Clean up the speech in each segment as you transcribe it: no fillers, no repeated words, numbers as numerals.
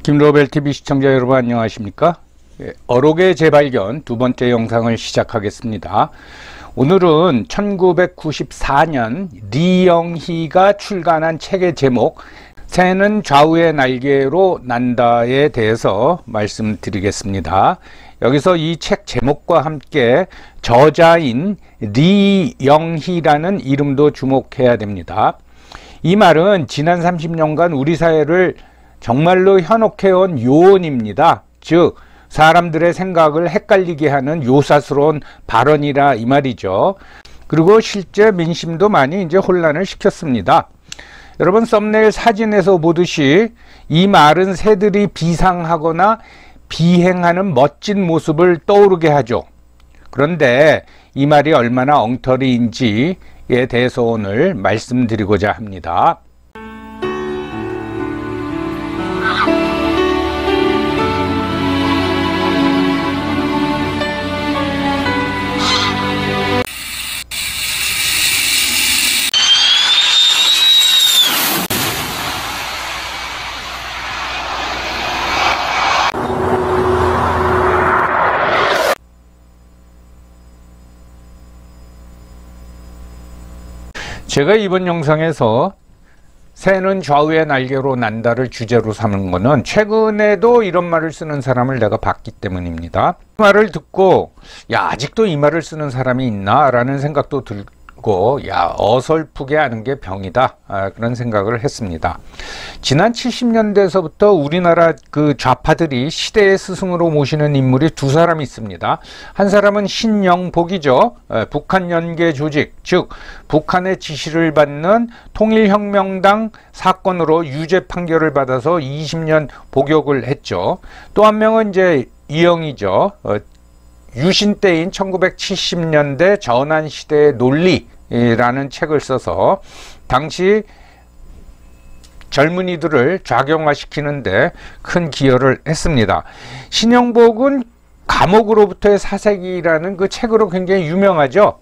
김로벨TV 시청자 여러분 안녕하십니까? 어록의 재발견 두 번째 영상을 시작하겠습니다. 오늘은 1994년 리영희가 출간한 책의 제목 새는 좌우의 날개로 난다에 대해서 말씀드리겠습니다. 여기서 이 책 제목과 함께 저자인 리영희라는 이름도 주목해야 됩니다. 이 말은 지난 30년간 우리 사회를 정말로 현혹해온 요언입니다. 즉 사람들의 생각을 헷갈리게 하는 요사스러운 발언이라 이 말이죠. 그리고 실제 민심도 많이 혼란을 시켰습니다. 여러분 썸네일 사진에서 보듯이 이 말은 새들이 비상하거나 비행하는 멋진 모습을 떠오르게 하죠. 그런데 이 말이 얼마나 엉터리인지에 대해서 오늘 말씀드리고자 합니다. 제가 이번 영상에서 새는 좌우의 날개로 난다를 주제로 삼은 것은 최근에도 이런 말을 쓰는 사람을 내가 봤기 때문입니다. 그 말을 듣고 야 아직도 이 말을 쓰는 사람이 있나 라는 생각도 들고 야 어설프게 하는 게 병이다 그런 생각을 했습니다. 지난 70년대에서부터 우리나라 그 좌파들이 시대의 스승으로 모시는 인물이 두 사람이 있습니다. 한 사람은 신영복이죠. 북한 연계 조직, 즉 북한의 지시를 받는 통일혁명당 사건으로 유죄 판결을 받아서 20년 복역을 했죠. 또 한 명은 이제 이영이죠. 유신 때인 1970년대 전환시대의 논리라는 책을 써서 당시 젊은이들을 좌경화시키는데 큰 기여를 했습니다. 신영복은 감옥으로부터의 사색이라는 그 책으로 굉장히 유명하죠.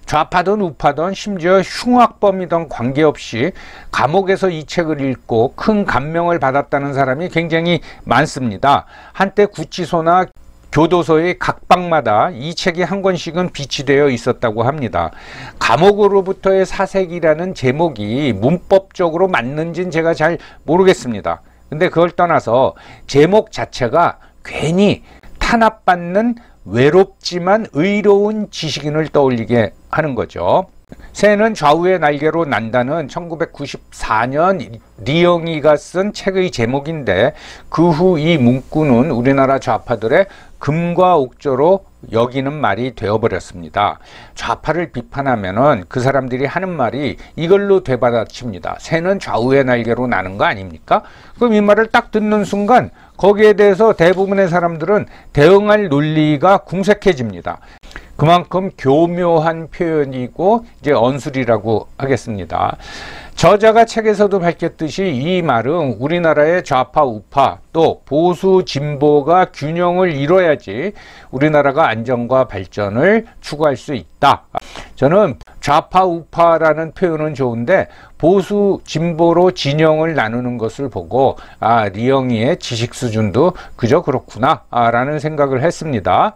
좌파든 우파든 심지어 흉악범이든 관계없이 감옥에서 이 책을 읽고 큰 감명을 받았다는 사람이 굉장히 많습니다. 한때 구치소나 교도소의 각방마다 이 책이 한 권씩은 비치되어 있었다고 합니다. 감옥으로부터의 사색이라는 제목이 문법적으로 맞는지는 제가 잘 모르겠습니다. 근데 그걸 떠나서 제목 자체가 괜히 탄압받는 외롭지만 의로운 지식인을 떠올리게 하는 거죠. 새는 좌우의 날개로 난다는 1994년 리영희가 쓴 책의 제목인데 그 후 이 문구는 우리나라 좌파들의 금과 옥조로 여기는 말이 되어버렸습니다. 좌파를 비판하면은 그 사람들이 하는 말이 이걸로 되받아칩니다. 새는 좌우의 날개로 나는 거 아닙니까? 그럼 이 말을 딱 듣는 순간 거기에 대해서 대부분의 사람들은 대응할 논리가 궁색해집니다. 그만큼 교묘한 표현이고 이제 언술이라고 하겠습니다. 저자가 책에서도 밝혔듯이 이 말은 우리나라의 좌파 우파 또 보수 진보가 균형을 이뤄야지 우리나라가 안정과 발전을 추구할 수 있다. 저는 좌파 우파라는 표현은 좋은데 보수 진보로 진영을 나누는 것을 보고 아 리영희의 지식 수준도 그저 그렇구나 라는 생각을 했습니다.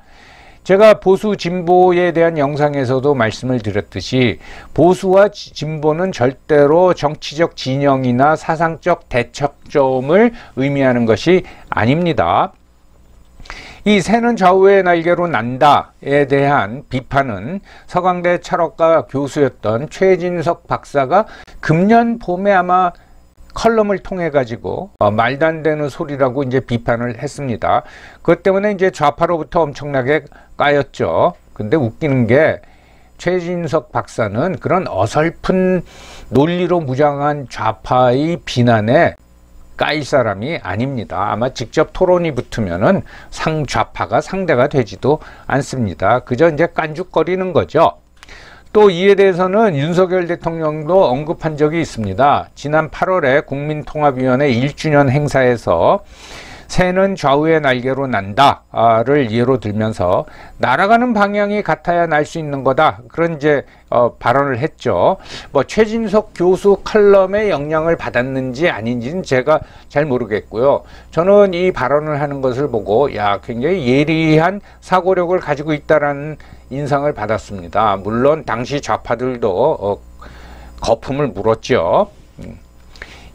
제가 보수 진보에 대한 영상에서도 말씀을 드렸듯이 보수와 진보는 절대로 정치적 진영이나 사상적 대척점을 의미하는 것이 아닙니다. 이 새는 좌우의 날개로 난다에 대한 비판은 서강대 철학과 교수였던 최진석 박사가 금년 봄에 아마 컬럼을 통해 가지고 말도 안 되는 소리라고 이제 비판을 했습니다. 그것 때문에 이제 좌파로부터 엄청나게 까였죠. 근데 웃기는 게 최진석 박사는 그런 어설픈 논리로 무장한 좌파의 비난에 까일 사람이 아닙니다. 아마 직접 토론이 붙으면은 상좌파가 상대가 되지도 않습니다. 그저 이제 깐죽거리는 거죠. 또 이에 대해서는 윤석열 대통령도 언급한 적이 있습니다. 지난 8월에 국민통합위원회 1주년 행사에서 새는 좌우의 날개로 난다를 예로 들면서 날아가는 방향이 같아야 날 수 있는 거다, 그런 이제 발언을 했죠. 뭐 최진석 교수 칼럼에 영향을 받았는지 아닌지는 제가 잘 모르겠고요. 저는 이 발언을 하는 것을 보고 야, 굉장히 예리한 사고력을 가지고 있다라는 인상을 받았습니다. 물론 당시 좌파들도 거품을 물었죠.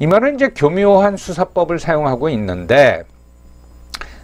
이 말은 이제 교묘한 수사법을 사용하고 있는데,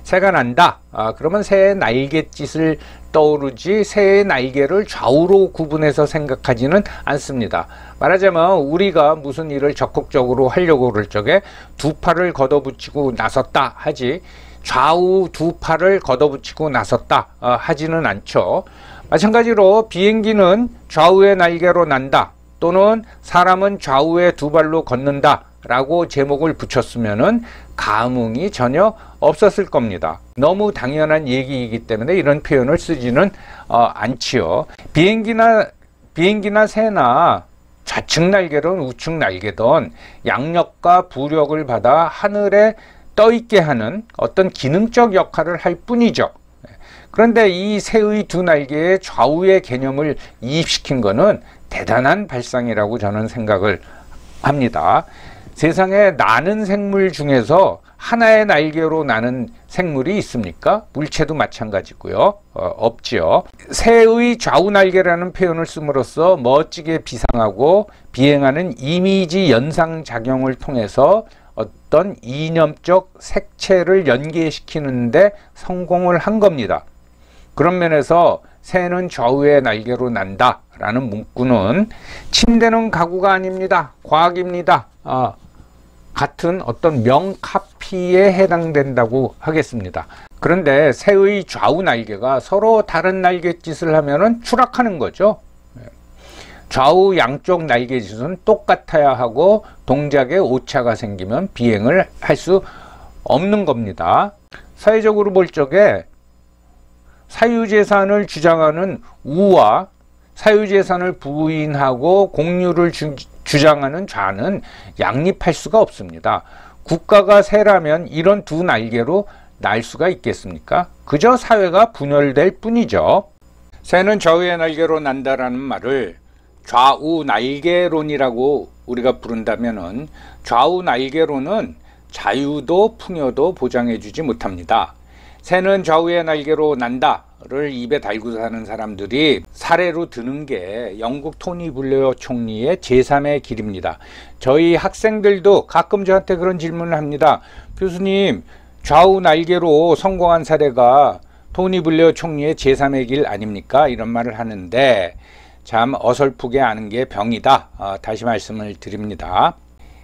새가 난다, 그러면 새의 날갯짓을 떠오르지 새의 날개를 좌우로 구분해서 생각하지는 않습니다. 말하자면 우리가 무슨 일을 적극적으로 하려고 그럴 적에 두 팔을 걷어붙이고 나섰다 하지, 좌우 두 팔을 걷어붙이고 나섰다 하지는 않죠. 마찬가지로 비행기는 좌우의 날개로 난다, 또는 사람은 좌우의 두 발로 걷는다 라고 제목을 붙였으면은 감흥이 전혀 없었을 겁니다. 너무 당연한 얘기이기 때문에 이런 표현을 쓰지는 않지요. 비행기나 새나 좌측 날개든 우측 날개든 양력과 부력을 받아 하늘에 떠 있게 하는 어떤 기능적 역할을 할 뿐이죠. 그런데 이 새의 두 날개에 좌우의 개념을 이입시킨 것은 대단한 발상이라고 저는 생각을 합니다. 세상에 나는 생물 중에서 하나의 날개로 나는 생물이 있습니까? 물체도 마찬가지고요. 없지요. 새의 좌우 날개라는 표현을 씀으로써 멋지게 비상하고 비행하는 이미지 연상 작용을 통해서 어떤 이념적 색채를 연계시키는데 성공을 한 겁니다. 그런 면에서 새는 좌우의 날개로 난다 라는 문구는 침대는 가구가 아닙니다, 과학입니다, 같은 어떤 명카피에 해당된다고 하겠습니다. 그런데 새의 좌우 날개가 서로 다른 날갯짓을 하면은 추락하는 거죠. 좌우 양쪽 날갯짓은 똑같아야 하고 동작에 오차가 생기면 비행을 할 수 없는 겁니다. 사회적으로 볼 적에 사유재산을 주장하는 우와 사유재산을 부인하고 공유를 주장하는 좌는 양립할 수가 없습니다. 국가가 새라면 이런 두 날개로 날 수가 있겠습니까? 그저 사회가 분열될 뿐이죠. 새는 좌우의 날개로 난다라는 말을 좌우 날개론이라고 우리가 부른다면은, 좌우 날개론은 자유도 풍요도 보장해주지 못합니다. 새는 좌우의 날개로 난다를 입에 달고 사는 사람들이 사례로 드는 게 영국 토니 블레어 총리의 제3의 길입니다. 저희 학생들도 가끔 저한테 그런 질문을 합니다. 교수님, 좌우 날개로 성공한 사례가 토니 블레어 총리의 제3의 길 아닙니까? 이런 말을 하는데 참 어설프게 아는 게 병이다. 다시 말씀을 드립니다.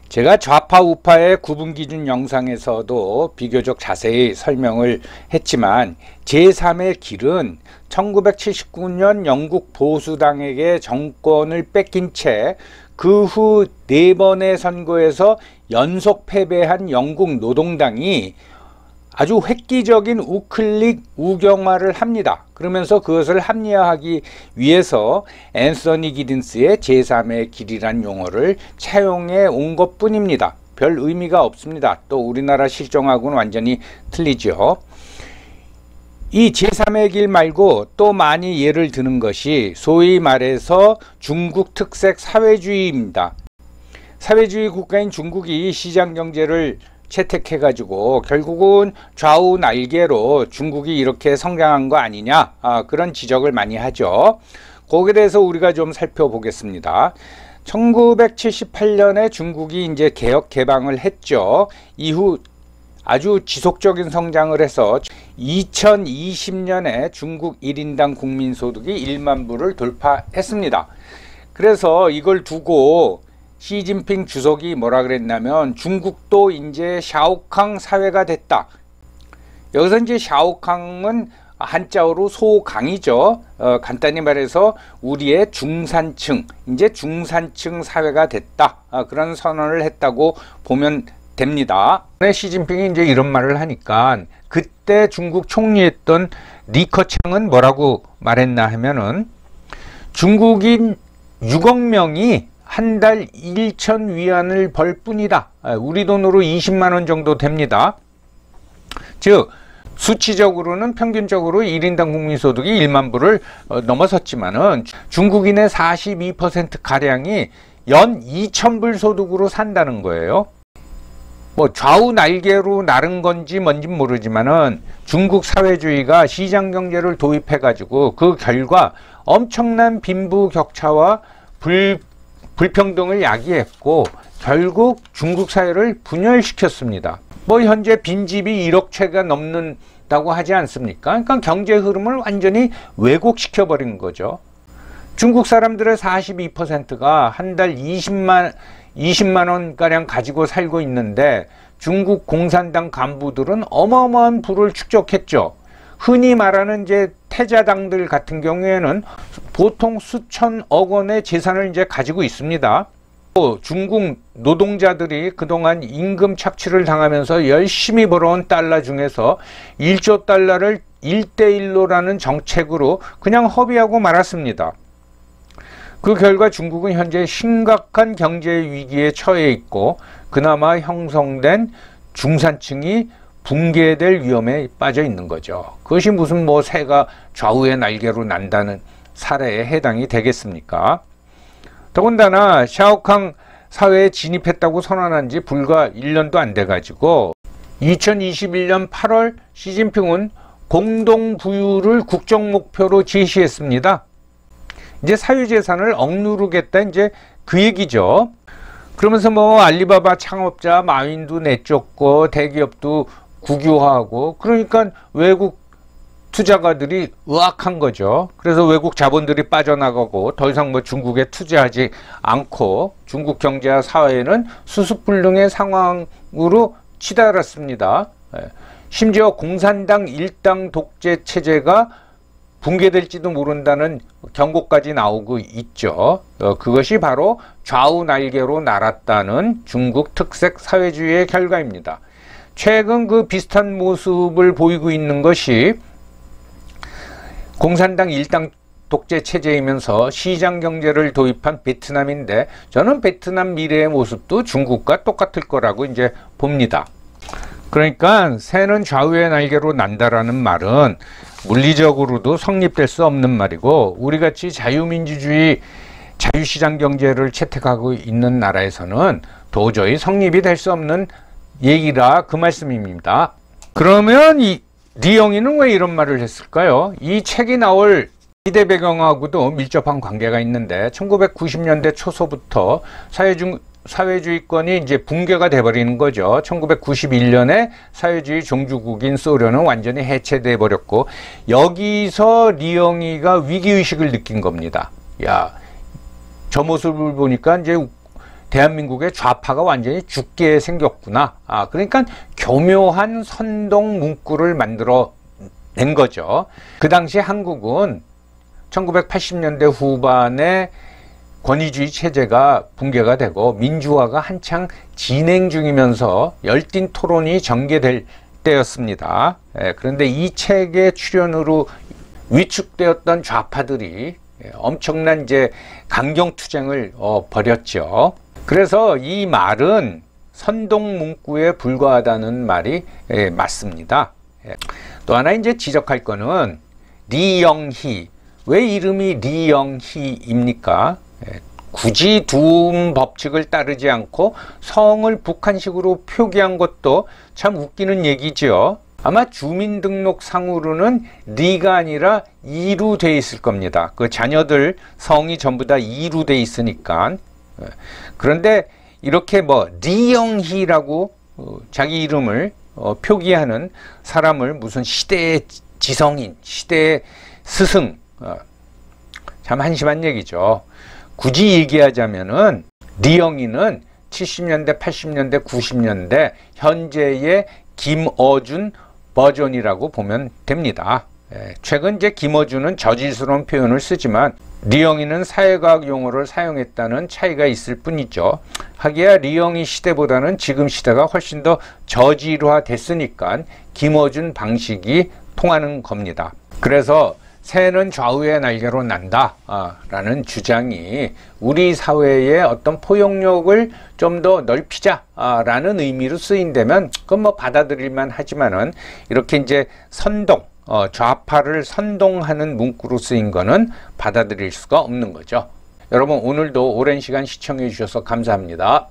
제가 좌파 우파의 구분 기준 영상에서도 비교적 자세히 설명을 했지만 제3의 길은 1979년 영국 보수당에게 정권을 뺏긴 채 그 후 4번의 선거에서 연속 패배한 영국 노동당이 아주 획기적인 우클릭 우경화를 합니다. 그러면서 그것을 합리화하기 위해서 앤서니 기든스의 제3의 길이란 용어를 차용해 온 것 뿐입니다. 별 의미가 없습니다. 또 우리나라 실정하고는 완전히 틀리죠. 이 제3의 길 말고 또 많이 예를 드는 것이 소위 말해서 중국 특색 사회주의입니다. 사회주의 국가인 중국이 시장경제를 채택해 가지고 결국은 좌우 날개로 중국이 이렇게 성장한 거 아니냐, 그런 지적을 많이 하죠. 거기에 대해서 우리가 좀 살펴보겠습니다. 1978년에 중국이 이제 개혁 개방을 했죠. 이후 아주 지속적인 성장을 해서 2020년에 중국 1인당 국민소득이 1만 불을 돌파했습니다. 그래서 이걸 두고 시진핑 주석이 뭐라 그랬냐면 중국도 이제 샤오캉 사회가 됐다. 여기서 이제 샤오캉은 한자어로 소강이죠. 간단히 말해서 우리의 중산층, 이제 중산층 사회가 됐다. 그런 선언을 했다고 보면 됩니다. 시진핑이 이제 이런 말을 하니까 그때 중국 총리했던 리커창은 뭐라고 말했나 하면은 중국인 6억 명이 한 달 1천 위안을 벌 뿐이다. 우리 돈으로 20만 원 정도 됩니다. 즉 수치적으로는 평균적으로 1인당 국민소득이 1만 불을 넘어섰지만은 중국인의 42%가량이 연 2,000불 소득으로 산다는 거예요. 뭐 좌우 날개로 나른 건지 뭔지 모르지만은 중국 사회주의가 시장경제를 도입해 가지고 그 결과 엄청난 빈부격차와 불평등을 야기했고 결국 중국 사회를 분열시켰습니다. 뭐 현재 빈집이 1억 채가 넘는다고 하지 않습니까? 그러니까 경제 흐름을 완전히 왜곡시켜 버린 거죠. 중국 사람들의 42%가 한 달 20만 원가량 가지고 살고 있는데 중국 공산당 간부들은 어마어마한 부를 축적했죠. 흔히 말하는 이제 태자당들 같은 경우에는 보통 수천억 원의 재산을 이제 가지고 있습니다. 또 중국 노동자들이 그동안 임금 착취를 당하면서 열심히 벌어온 달러 중에서 1조 달러를 1대1로라는 정책으로 그냥 허비하고 말았습니다. 그 결과 중국은 현재 심각한 경제 위기에 처해 있고 그나마 형성된 중산층이 붕괴될 위험에 빠져 있는 거죠. 그것이 무슨 뭐 새가 좌우의 날개로 난다는 사례에 해당이 되겠습니까? 더군다나 샤오캉 사회에 진입했다고 선언한 지 불과 1년도 안 돼 가지고 2021년 8월 시진핑은 공동부유를 국정 목표로 제시했습니다. 이제 사유재산을 억누르겠다 이제 그 얘기죠. 그러면서 뭐 알리바바 창업자 마윈도 내쫓고 대기업도 국유화하고 그러니까 외국 투자가들이 의악한 거죠. 그래서 외국 자본들이 빠져나가고 더 이상 뭐 중국에 투자하지 않고 중국 경제와 사회는 수습불능의 상황으로 치달았습니다. 심지어 공산당 일당 독재 체제가 붕괴될지도 모른다는 경고까지 나오고 있죠. 그것이 바로 좌우 날개로 날았다는 중국 특색 사회주의의 결과입니다. 최근 그 비슷한 모습을 보이고 있는 것이 공산당 일당 독재 체제이면서 시장 경제를 도입한 베트남인데 저는 베트남 미래의 모습도 중국과 똑같을 거라고 이제 봅니다. 그러니까 새는 좌우의 날개로 난다라는 말은 물리적으로도 성립될 수 없는 말이고 우리같이 자유민주주의 자유시장 경제를 채택하고 있는 나라에서는 도저히 성립이 될 수 없는 얘기라 그 말씀입니다. 그러면 이 리영이는 왜 이런 말을 했을까요? 이 책이 나올 시대 배경하고도 밀접한 관계가 있는데 1990년대 초서부터 사회주의권이 이제 붕괴가 돼버리는 거죠. 1991년에 사회주의 종주국인 소련은 완전히 해체돼 버렸고 여기서 리영이가 위기의식을 느낀 겁니다. 야, 저 모습을 보니까 이제 대한민국의 좌파가 완전히 죽게 생겼구나. 그러니까 교묘한 선동 문구를 만들어 낸 거죠. 그 당시 한국은 1980년대 후반에 권위주의 체제가 붕괴가 되고 민주화가 한창 진행 중이면서 열띤 토론이 전개될 때였습니다. 그런데 이 책의 출연으로 위축되었던 좌파들이 엄청난 이제 강경투쟁을 벌였죠. 그래서 이 말은 선동 문구에 불과하다는 말이 맞습니다. 또 하나 이제 지적할 거는 리영희. 왜 이름이 리영희입니까? 굳이 두음 법칙을 따르지 않고 성을 북한식으로 표기한 것도 참 웃기는 얘기죠. 아마 주민등록상으로는 리가 아니라 이로 돼 있을 겁니다. 그 자녀들 성이 전부 다 이로 돼 있으니까. 그런데 이렇게 뭐 리영희라고 자기 이름을 표기하는 사람을 무슨 시대의 지성인, 시대의 스승, 참 한심한 얘기죠. 굳이 얘기하자면은 리영희는 70년대, 80년대, 90년대 현재의 김어준 버전이라고 보면 됩니다. 최근 이제 김어준은 저질스러운 표현을 쓰지만 리영희는 사회과학 용어를 사용했다는 차이가 있을 뿐이죠. 하기야 리영희 시대보다는 지금 시대가 훨씬 더 저질화 됐으니까 김어준 방식이 통하는 겁니다. 그래서 새는 좌우의 날개로 난다 라는 주장이 우리 사회의 어떤 포용력을 좀 더 넓히자 라는 의미로 쓰인다면 그건 뭐 받아들일만 하지만은 이렇게 이제 선동 좌파를 선동하는 문구로 쓰인 거는 받아들일 수가 없는 거죠. 여러분 오늘도 오랜 시간 시청해 주셔서 감사합니다.